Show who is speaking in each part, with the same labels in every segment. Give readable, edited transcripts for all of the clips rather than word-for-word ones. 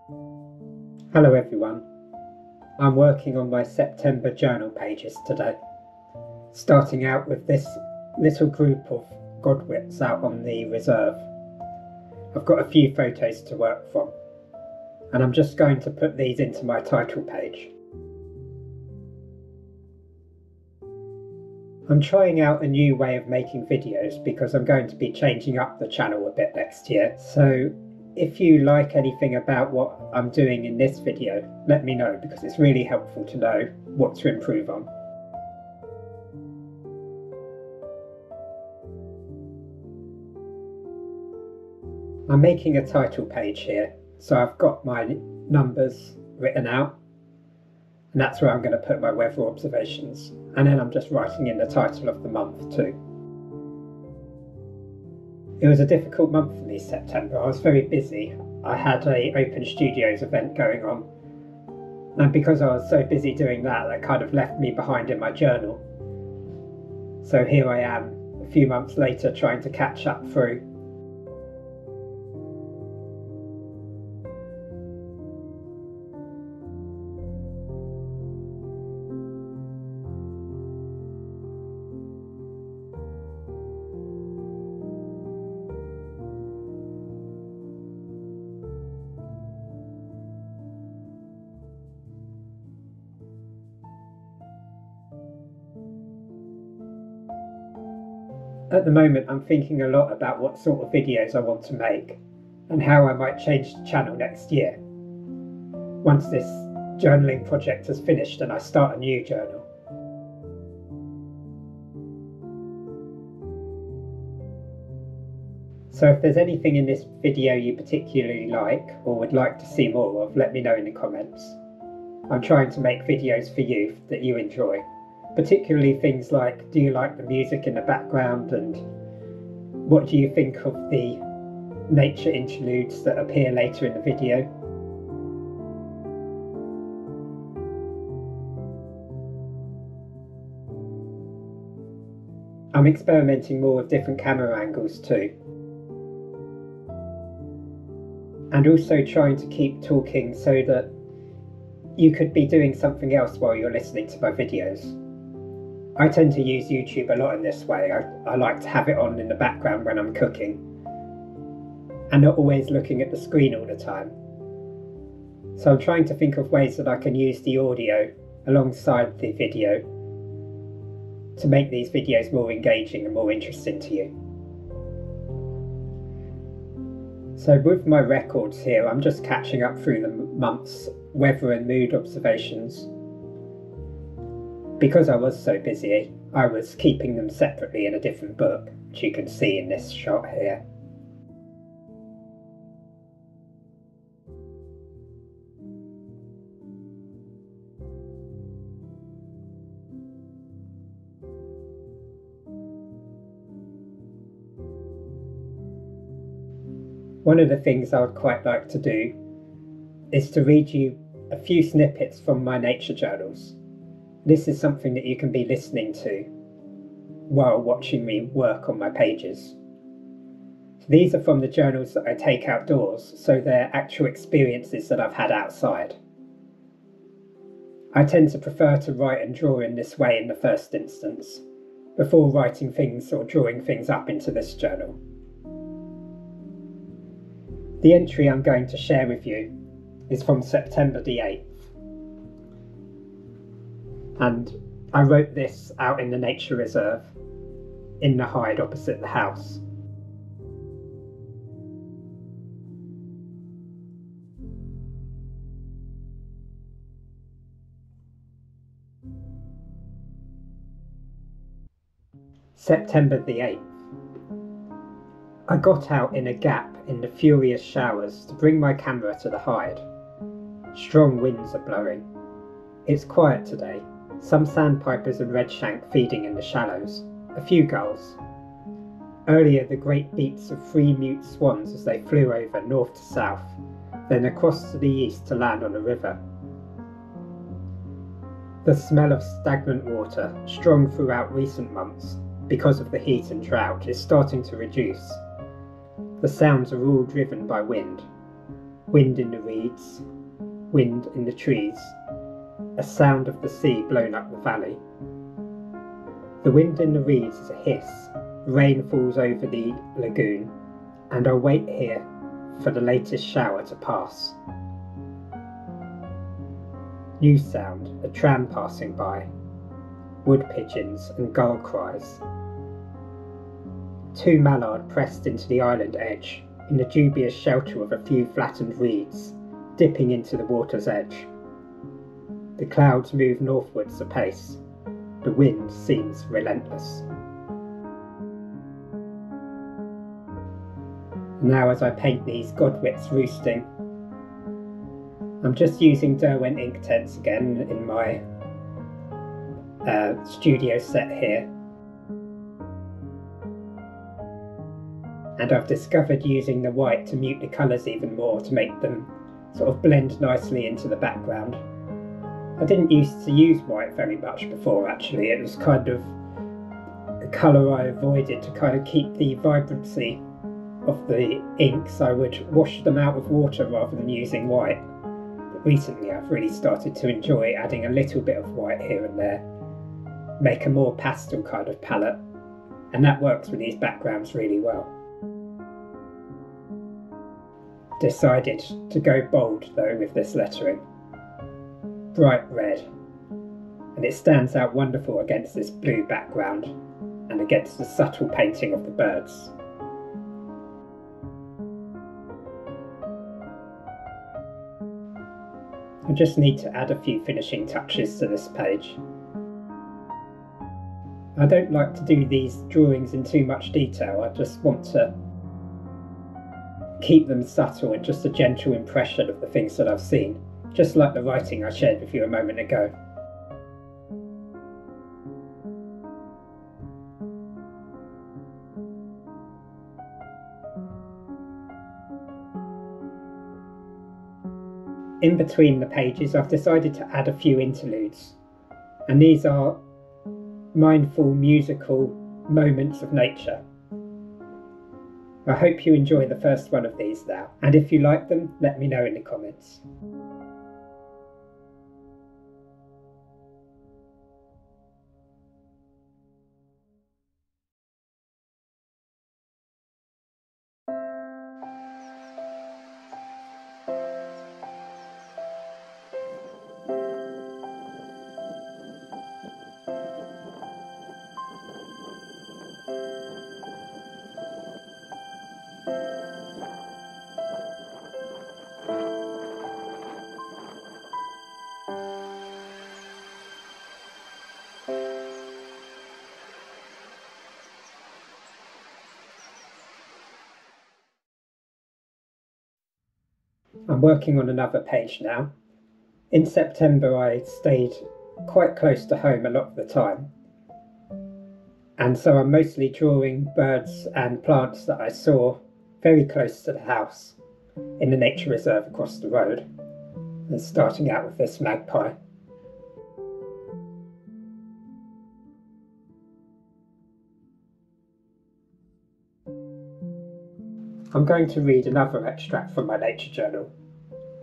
Speaker 1: Hello everyone, I'm working on my September journal pages today, starting out with this little group of godwits out on the reserve. I've got a few photos to work from, and I'm just going to put these into my title page. I'm trying out a new way of making videos because I'm going to be changing up the channel a bit next year, so if you like anything about what I'm doing in this video, let me know because it's really helpful to know what to improve on. I'm making a title page here, so I've got my numbers written out, and that's where I'm going to put my weather observations, and then I'm just writing in the title of the month too. It was a difficult month for me, September. I was very busy. I had a Open Studios event going on, and because I was so busy doing that, that kind of left me behind in my journal. So here I am, a few months later, trying to catch up through. At the moment, I'm thinking a lot about what sort of videos I want to make and how I might change the channel next year, once this journaling project has finished and I start a new journal. So if there's anything in this video you particularly like or would like to see more of, let me know in the comments. I'm trying to make videos for you that you enjoy. Particularly things like, do you like the music in the background, and what do you think of the nature interludes that appear later in the video? I'm experimenting more with different camera angles too, and also trying to keep talking so that you could be doing something else while you're listening to my videos. I tend to use YouTube a lot in this way. I like to have it on in the background when I'm cooking and not always looking at the screen all the time. So I'm trying to think of ways that I can use the audio alongside the video to make these videos more engaging and more interesting to you. So with my records here, I'm just catching up through the month's weather and mood observations. Because I was so busy, I was keeping them separately in a different book, which you can see in this shot here. One of the things I would quite like to do is to read you a few snippets from my nature journals. This is something that you can be listening to while watching me work on my pages. These are from the journals that I take outdoors, so they're actual experiences that I've had outside. I tend to prefer to write and draw in this way in the first instance, before writing things or drawing things up into this journal. The entry I'm going to share with you is from September the 8th. And I wrote this out in the nature reserve, in the hide opposite the house. September the 8th. I got out in a gap in the furious showers to bring my camera to the hide. Strong winds are blowing. It's quiet today. Some sandpipers and redshank feeding in the shallows, a few gulls. Earlier the great beats of 3 mute swans as they flew over north to south, then across to the east to land on a river. The smell of stagnant water, strong throughout recent months because of the heat and drought, is starting to reduce. The sounds are all driven by wind. wind in the reeds, wind in the trees, a sound of the sea blown up the valley. The wind in the reeds is a hiss, rain falls over the lagoon, and I wait here for the latest shower to pass. New sound, a tram passing by, wood pigeons and gull cries. Two mallard pressed into the island edge, in the dubious shelter of a few flattened reeds, dipping into the water's edge. The clouds move northwards apace. The wind seems relentless. Now as I paint these godwits roosting, I'm just using Derwent Inktense again in my studio set here. And I've discovered using the white to mute the colours even more to make them sort of blend nicely into the background. I didn't used to use white very much before actually, it was kind of a colour I avoided to kind of keep the vibrancy of the inks. I would wash them out with water rather than using white. But recently I've really started to enjoy adding a little bit of white here and there, make a more pastel kind of palette, and that works with these backgrounds really well. Decided to go bold though with this lettering. Bright red, and it stands out wonderful against this blue background and against the subtle painting of the birds. I just need to add a few finishing touches to this page. I don't like to do these drawings in too much detail, I just want to keep them subtle and just a gentle impression of the things that I've seen, just like the writing I shared with you a moment ago. In between the pages I've decided to add a few interludes, and these are mindful musical moments of nature. I hope you enjoy the first one of these now, and if you like them, let me know in the comments. I'm working on another page now. In September I stayed quite close to home a lot of the time, and so I'm mostly drawing birds and plants that I saw very close to the house in the nature reserve across the road, and starting out with this magpie. I'm going to read another extract from my nature journal,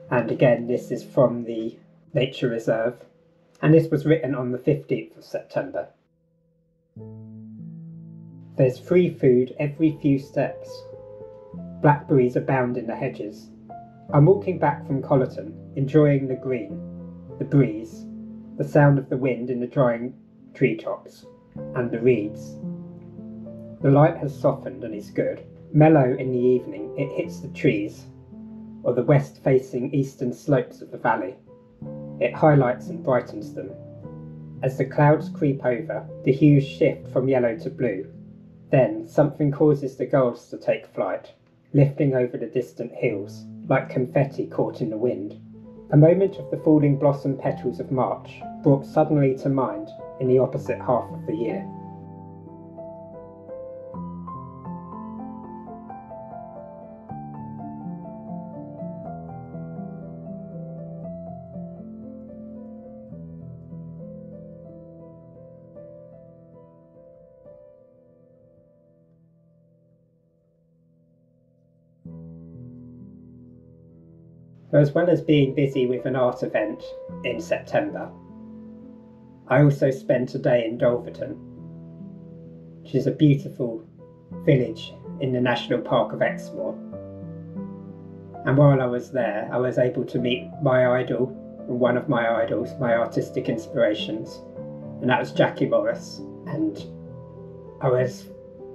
Speaker 1: and again this is from the nature reserve, and this was written on the 15th of September. There's free food every few steps. Blackberries abound in the hedges. I'm walking back from Collerton, enjoying the green, the breeze, the sound of the wind in the drying treetops, and the reeds. The light has softened and is good. Mellow in the evening, it hits the trees, or the west-facing eastern slopes of the valley. It highlights and brightens them. As the clouds creep over, the hues shift from yellow to blue. Then something causes the gulls to take flight, lifting over the distant hills, like confetti caught in the wind. A moment of the falling blossom petals of March brought suddenly to mind in the opposite half of the year. As well as being busy with an art event in September, I also spent a day in Dolverton, which is a beautiful village in the National Park of Exmoor. And while I was there, I was able to meet my idol, one of my idols, my artistic inspirations, and that was Jackie Morris. And I was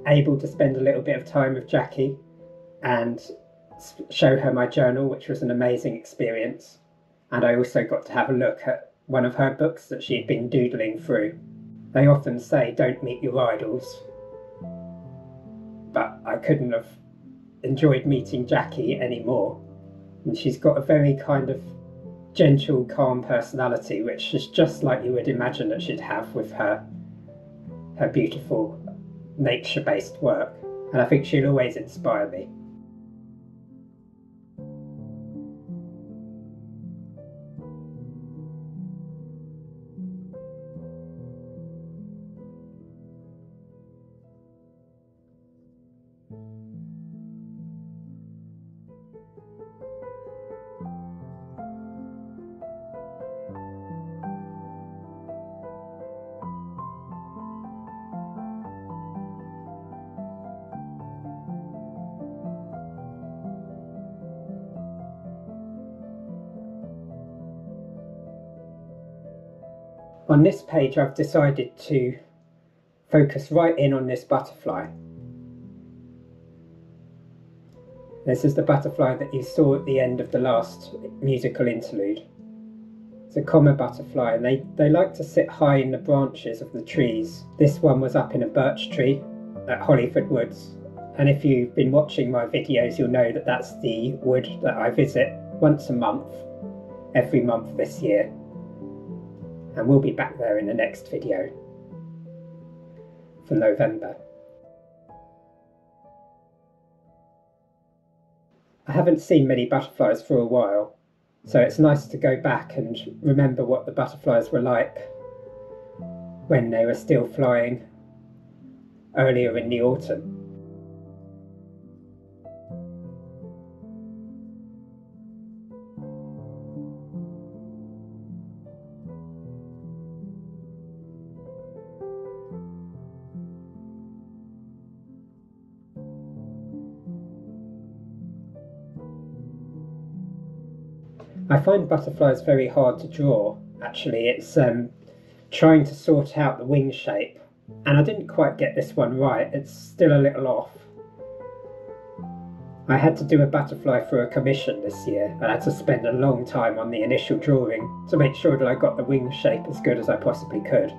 Speaker 1: able to spend a little bit of time with Jackie and show her my journal, which was an amazing experience. And I also got to have a look at one of her books that she had been doodling through. They often say don't meet your idols, but I couldn't have enjoyed meeting Jackie anymore. And she's got a very kind of gentle, calm personality, which is just like you would imagine that she'd have with her beautiful nature-based work. And I think she'll always inspire me. On this page, I've decided to focus right in on this butterfly. This is the butterfly that you saw at the end of the last musical interlude. It's a common butterfly, and they like to sit high in the branches of the trees. This one was up in a birch tree at Hollyford Woods, and if you've been watching my videos, you'll know that that's the wood that I visit once a month, every month this year. And we'll be back there in the next video for November. I haven't seen many butterflies for a while, so it's nice to go back and remember what the butterflies were like when they were still flying earlier in the autumn. I find butterflies very hard to draw, actually. It's trying to sort out the wing shape, and I didn't quite get this one right. It's still a little off. I had to do a butterfly for a commission this year, and I had to spend a long time on the initial drawing to make sure that I got the wing shape as good as I possibly could.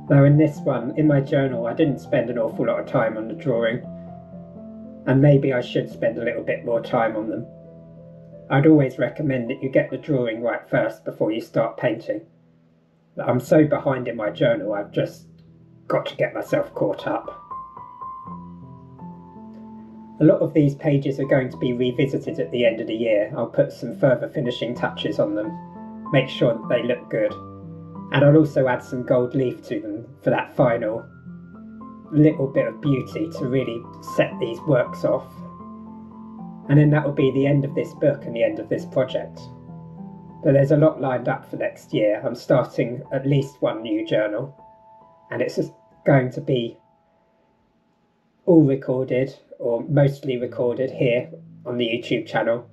Speaker 1: Now in this one, in my journal, I didn't spend an awful lot of time on the drawing, and maybe I should spend a little bit more time on them. I'd always recommend that you get the drawing right first before you start painting. I'm so behind in my journal, I've just got to get myself caught up. A lot of these pages are going to be revisited at the end of the year. I'll put some further finishing touches on them, make sure that they look good. And I'll also add some gold leaf to them for that final little bit of beauty to really set these works off. And then that will be the end of this book and the end of this project. But there's a lot lined up for next year. I'm starting at least one new journal, and it's just going to be all recorded, or mostly recorded, here on the YouTube channel.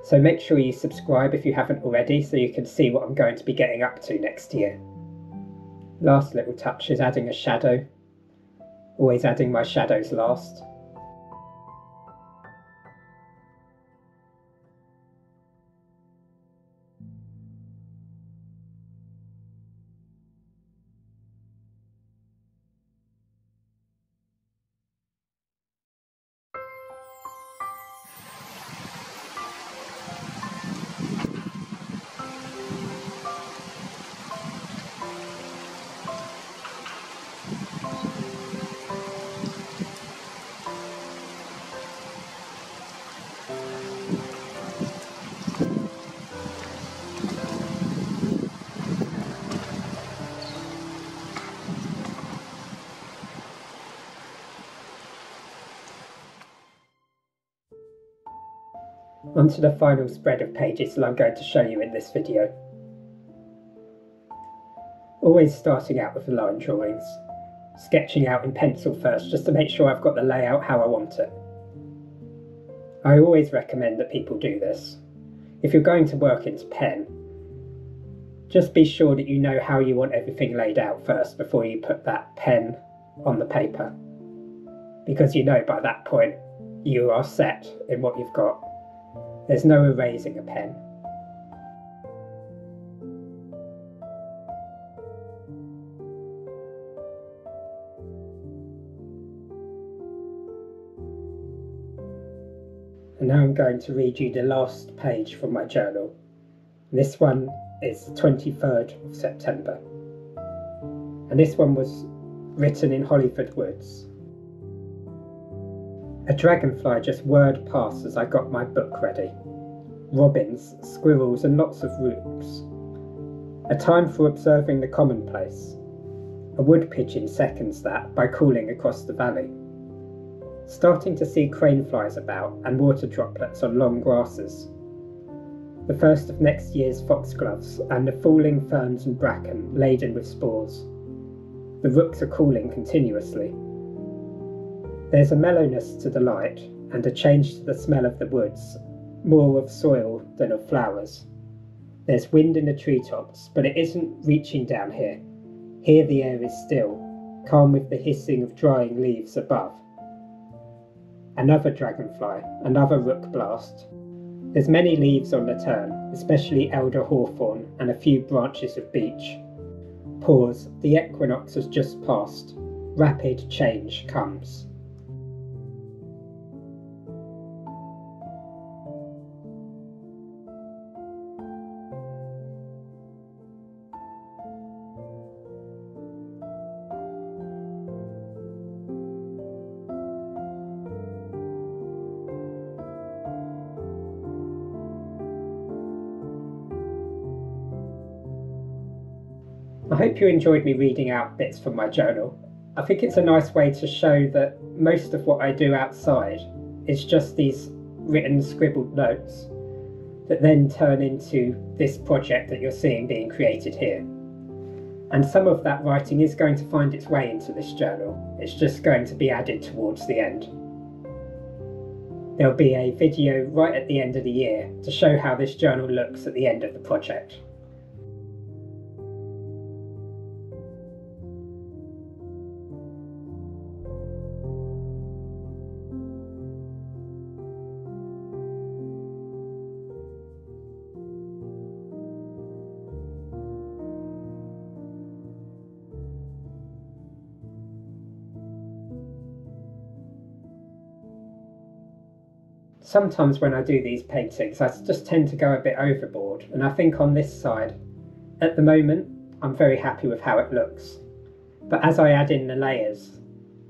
Speaker 1: So make sure you subscribe if you haven't already, so you can see what I'm going to be getting up to next year. Last little touch is adding a shadow. Always adding my shadows last. Onto the final spread of pages that I'm going to show you in this video. Always starting out with the line drawings, sketching out in pencil first just to make sure I've got the layout how I want it. I always recommend that people do this. If you're going to work into pen, just be sure that you know how you want everything laid out first before you put that pen on the paper. Because you know by that point you are set in what you've got. There's no erasing a pen. And now I'm going to read you the last page from my journal. This one is the 23rd of September. And this one was written in Hollyford Woods. A dragonfly just whirred past as I got my book ready. Robins, squirrels and lots of rooks. A time for observing the commonplace. A wood pigeon seconds that by calling across the valley. Starting to see crane flies about and water droplets on long grasses. The first of next year's foxgloves and the falling ferns and bracken laden with spores. The rooks are calling continuously. There's a mellowness to the light and a change to the smell of the woods, more of soil than of flowers. There's wind in the treetops, but it isn't reaching down here. Here the air is still, calm with the hissing of drying leaves above. Another dragonfly, another rook blast. There's many leaves on the turn, especially elder hawthorn and a few branches of beech. Pause, the equinox has just passed. Rapid change comes. I hope you enjoyed me reading out bits from my journal. I think it's a nice way to show that most of what I do outside is just these written, scribbled notes that then turn into this project that you're seeing being created here. And some of that writing is going to find its way into this journal. It's just going to be added towards the end. There'll be a video right at the end of the year to show how this journal looks at the end of the project. Sometimes when I do these paintings, I just tend to go a bit overboard, and I think on this side, at the moment, I'm very happy with how it looks. But as I add in the layers,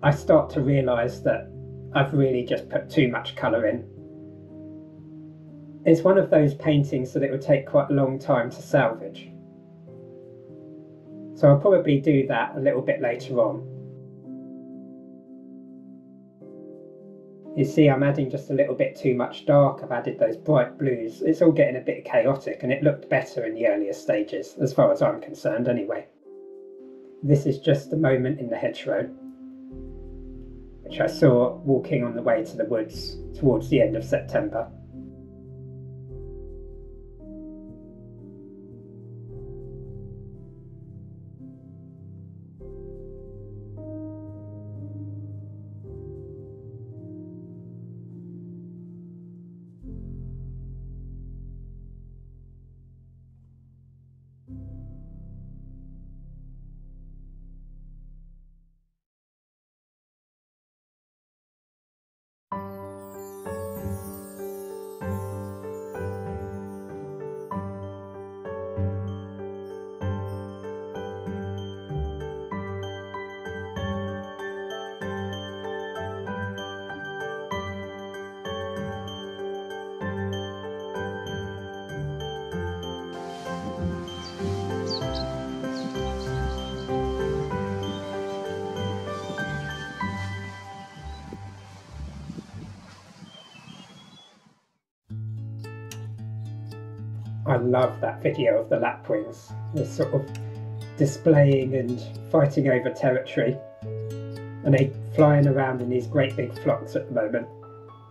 Speaker 1: I start to realise that I've really just put too much colour in. It's one of those paintings that it would take quite a long time to salvage. So I'll probably do that a little bit later on. You see, I'm adding just a little bit too much dark. I've added those bright blues. It's all getting a bit chaotic, and it looked better in the earlier stages, as far as I'm concerned anyway. This is just a moment in the hedgerow, which I saw walking on the way to the woods towards the end of September. I love that video of the lapwings. They're sort of displaying and fighting over territory, and they're flying around in these great big flocks at the moment.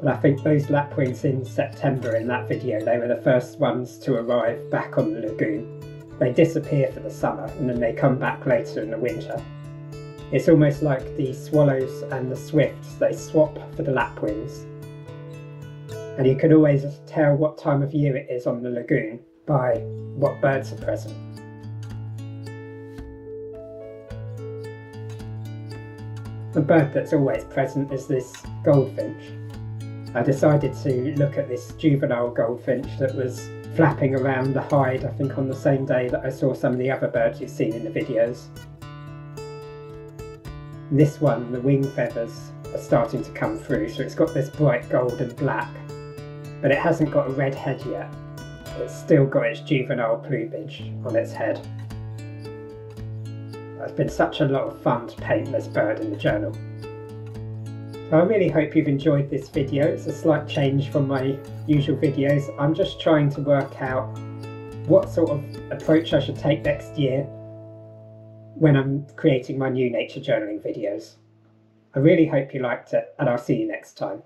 Speaker 1: But I think those lapwings in September in that video, they were the first ones to arrive back on the lagoon. They disappear for the summer and then they come back later in the winter. It's almost like the swallows and the swifts, they swap for the lapwings. And you can always tell what time of year it is on the lagoon by what birds are present. The bird that's always present is this goldfinch. I decided to look at this juvenile goldfinch that was flapping around the hide, I think on the same day that I saw some of the other birds you've seen in the videos. This one, the wing feathers are starting to come through, so it's got this bright gold and black, but it hasn't got a red head yet. It's still got its juvenile plumage on its head. It's been such a lot of fun to paint this bird in the journal. So I really hope you've enjoyed this video. It's a slight change from my usual videos. I'm just trying to work out what sort of approach I should take next year when I'm creating my new nature journaling videos. I really hope you liked it, and I'll see you next time.